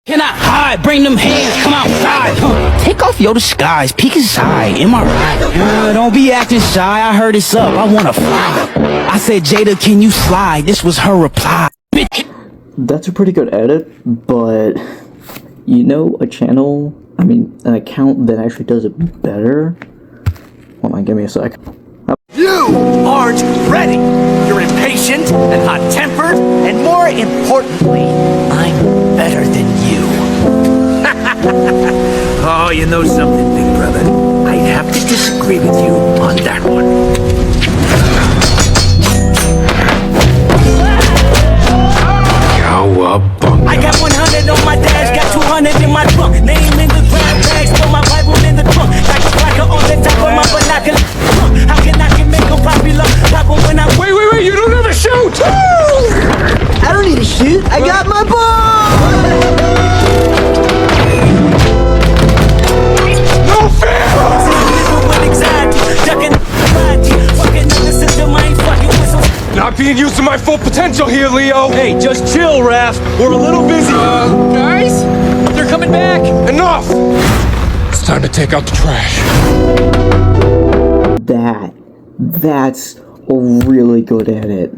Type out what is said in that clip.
Can I hide? Bring them hands, come outside. Take off your disguise, peek inside. Am I right? Don't be acting shy. I heard it's up. I wanna fly. I said, Jada, can you slide? This was her reply. That's a pretty good edit, but you know, an account that actually does it better. Hold on, give me a sec. You aren't ready. You're impatient and hot-tempered, and more importantly, I'm better than you. Oh, you know something, big brother? I'd have to disagree with you on that one. I got 100 on my dash, got 200 in my trunk. Name in the grab bags, put my Bible in the trunk. Like a cracker on the top of my binocular. How can I make them popular? When I Wait, you don't have a shoot! I don't need a shoot, I got my ball! No fair! Not being used to my full potential here, Leo! Hey, just chill, Raph. We're a little busy. Guys? They're coming back. Enough! It's time to take out the trash. That's a really good edit.